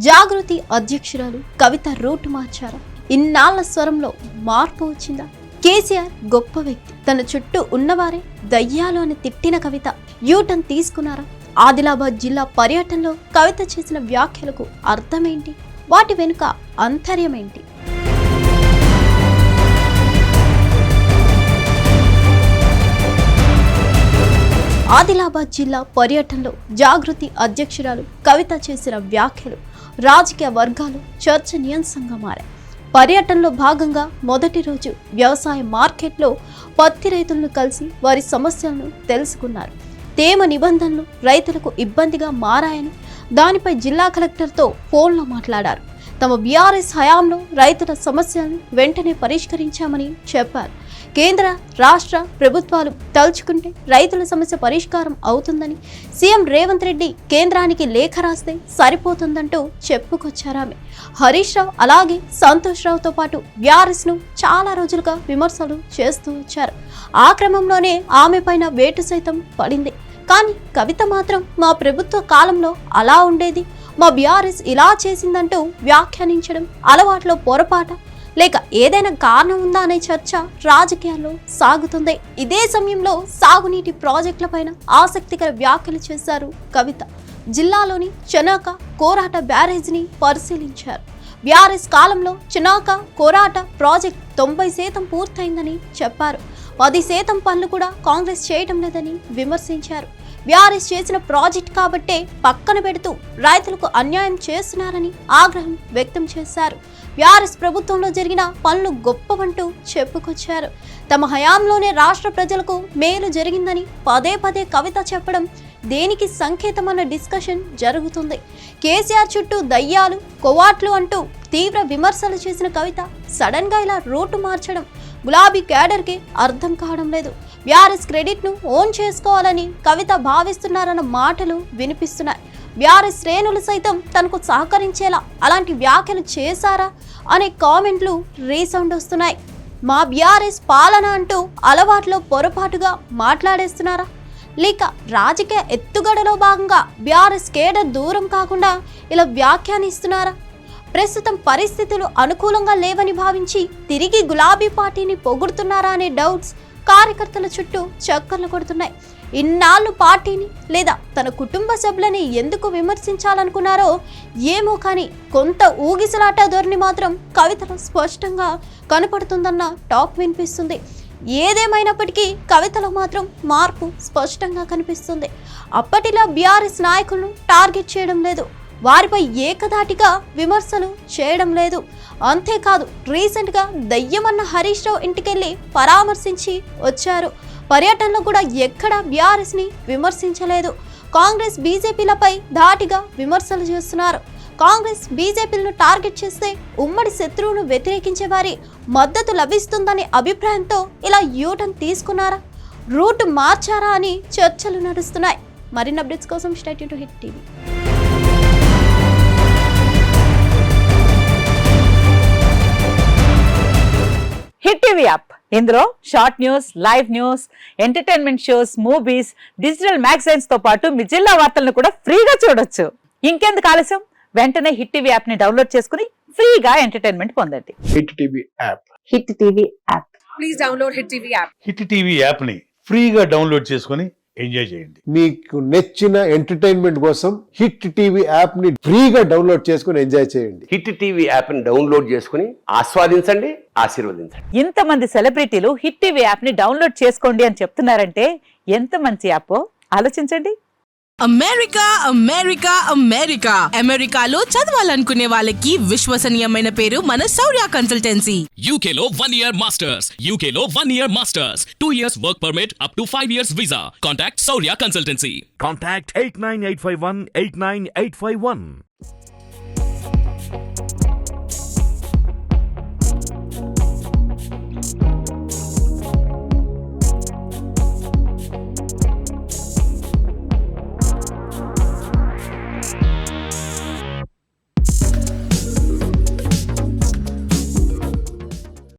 జాగృతి అధ్యక్షురాలు కవిత రూట్ మార్చారా? ఇన్నాళ్ల స్వరంలో మార్పు వచ్చిందా? కేసీఆర్ గొప్ప వ్యక్తి, తన చుట్టూ ఉన్నవారే దయ్యాలు అని తిట్టిన కవిత యూటర్న్ తీసుకున్నారా? ఆదిలాబాద్ జిల్లా పర్యటనలో కవిత చేసిన వ్యాఖ్యలకు అర్థమేంటి? వాటి వెనుక అంతర్యమేంటి? ఆదిలాబాద్ జిల్లా పర్యటనలో జాగృతి అధ్యక్షురాలు కవిత చేసిన వ్యాఖ్యలు రాజకీయ వర్గాలు చర్చనీయాంశంగా మారాయి. పర్యటనలో భాగంగా మొదటి రోజు వ్యవసాయ మార్కెట్లో పత్తి రైతులను కలిసి వారి సమస్యలను తెలుసుకున్నారు. తేమ నిబంధనలు రైతులకు ఇబ్బందిగా మారాయని, దానిపై జిల్లా కలెక్టర్తో ఫోన్లో మాట్లాడారు. తమ బీఆర్ఎస్ హయాంలో రైతుల సమస్యలను వెంటనే పరిష్కరించామని చెప్పారు. కేంద్ర రాష్ట్ర ప్రభుత్వాలు తలుచుకుంటే రైతుల సమస్య పరిష్కారం అవుతుందని, సీఎం రేవంత్ రెడ్డి కేంద్రానికి లేఖ రాస్తే సరిపోతుందంటూ చెప్పుకొచ్చారామె. హరీష్ రావు అలాగే సంతోష్ రావుతో పాటు బీఆర్ఎస్ ను చాలా రోజులుగా విమర్శలు చేస్తూ వచ్చారు. ఆ క్రమంలోనే ఆమె పైన వేటు సైతం పడింది. కానీ కవిత మాత్రం మా ప్రభుత్వ కాలంలో అలా ఉండేది, మా బీఆర్ఎస్ ఇలా చేసిందంటూ వ్యాఖ్యానించడం అలవాట్లో పొరపాట లేక ఏదైనా కారణం ఉందా అనే చర్చ రాజకీయాల్లో సాగుతుంది. ఇదే సమయంలో సాగునీటి ప్రాజెక్టులపైన ఆసక్తికర వ్యాఖ్యలు చేశారు కవిత. జిల్లాలోని చనాక కోరాట బ్యారేజ్ని పరిశీలించారు. బీఆర్ఎస్ కాలంలో చనాక కోరాట ప్రాజెక్ట్ 90% పూర్తయిందని చెప్పారు. 10% పనులు కూడా కాంగ్రెస్ చేయడం లేదని విమర్శించారు. బీఆర్ఎస్ చేసిన ప్రాజెక్ట్ కాబట్టే పక్కన పెడుతూ రైతులకు అన్యాయం చేస్తున్నారని ఆగ్రహం వ్యక్తం చేశారు. బీఆర్ఎస్ ప్రభుత్వంలో జరిగిన పనులు గొప్పవంటూ చెప్పుకొచ్చారు. తమ హయాంలోనే రాష్ట్ర ప్రజలకు మేలు జరిగిందని పదే పదే కవిత చెప్పడం దేనికి సంకేతమన్న డిస్కషన్ జరుగుతుంది. కేసీఆర్ చుట్టూ దయ్యాలు కొవాట్లు అంటూ తీవ్ర విమర్శలు చేసిన కవిత సడన్ గా ఇలా రూటు మార్చడం గులాబీ క్యాడర్కి అర్థం కావడం లేదు. బీఆర్ఎస్ క్రెడిట్ ను ఓన్ చేసుకోవాలని కవిత భావిస్తున్నారన్న మాటలు వినిపిస్తున్నాయి. బీఆర్ఎస్ శ్రేణులు సైతం తనకు సహకరించేలా అలాంటి వ్యాఖ్యలు చేశారా అనే కామెంట్లు రీసౌండ్ వస్తున్నాయి. మా బీఆర్ఎస్ పాలన అంటూ అలవాట్లో పొరపాటుగా మాట్లాడేస్తున్నారా, లేక రాజకీయ ఎత్తుగడలో భాగంగా బీఆర్ఎస్ కేడర్ దూరం కాకుండా ఇలా వ్యాఖ్యానిస్తున్నారా? ప్రస్తుతం పరిస్థితులు అనుకూలంగా లేవని భావించి తిరిగి గులాబీ పార్టీని పొగుడుతున్నారా అనే డౌట్స్ కార్యకర్తల చుట్టూ చక్కర్లు కొడుతున్నాయి. ఇన్నాళ్ళు పార్టీని లేదా తన కుటుంబ సభ్యులని ఎందుకు విమర్శించాలనుకున్నారో ఏమో, కానీ కొంత ఊగిసలాట ధోరణి మాత్రం కవితలో స్పష్టంగా కనపడుతుందన్న టాక్ వినిపిస్తుంది. ఏదేమైనప్పటికీ కవితలో మాత్రం మార్పు స్పష్టంగా కనిపిస్తుంది. అప్పటిలా బీఆర్ఎస్ నాయకులను టార్గెట్ చేయడం లేదు, వారిపై ఏకధాటిగా విమర్శలు చేయడం లేదు. అంతేకాదు, రీసెంట్గా దయ్యమన్న హరీష్ రావు ఇంటికెళ్ళి పరామర్శించి వచ్చారు. పర్యటనలో కూడా ఎక్కడా బీఆర్ఎస్ ని విమర్శించలేదు. కాంగ్రెస్ బీజేపీలపై ధాటిగా విమర్శలు చేస్తున్నారు. కాంగ్రెస్ బీజేపీలను టార్గెట్ చేస్తే ఉమ్మడి శత్రువును వ్యతిరేకించే వారి మద్దతు లభిస్తుందనే అభిప్రాయంతో ఇలా యూటర్న్ తీసుకున్నారా, రూట్ మార్చారా అని చర్చలు నడుస్తున్నాయి. మరిన్ని అప్డేట్స్ కోసం stay tune to hit TV. Hit TV app, ఇందులో short news, live news, entertainment shows, movies, digital magazines తో పాటు మీ జిల్లా వార్తలను కూడా ఫ్రీగా చూడొచ్చు. ఇంకెందుకు ఆలస్యం, వెంటనే హిట్ టీవీ యాప్ ని డౌన్లోడ్ చేసుకుని ఫ్రీగా ఎంటర్టైన్మెంట్ పొందండి. Hit TV app. Hit TV app. Please download hit TV app. Hit TV app ని ఫ్రీగా డౌన్లోడ్ చేసుకుని ఎంజాయ్ చేయండి. మీకు నచ్చిన ఎంటర్టైన్మెంట్ కోసం హిట్ టీవీ యాప్ ని ఫ్రీగా డౌన్లోడ్ చేసుకుని ఎంజాయ్ చేయండి. హిట్ టీవీ యాప్ ని డౌన్లోడ్ చేసుకుని ఆస్వాదించండి, ఆశీర్వదించండి. ఇంతమంది సెలబ్రిటీలు హిట్ టీవీ యాప్ ని డౌన్లోడ్ చేసుకోండి అని చెప్తున్నారంటే ఎంత మంచి యాప్ ఆలోచించండి. అమెరికా అమెరికా అమెరికా అమెరికాలో చదవాలనుకునే వాళ్ళకి విశ్వసనీయమైన పేరు మన శౌర్య కన్సల్టెన్సీ. UK లో 1 year masters, UK లో 1 year masters, 2 years work permit up to 5 years visa. Contact Saurya Consultancy. Contact 89851 89851.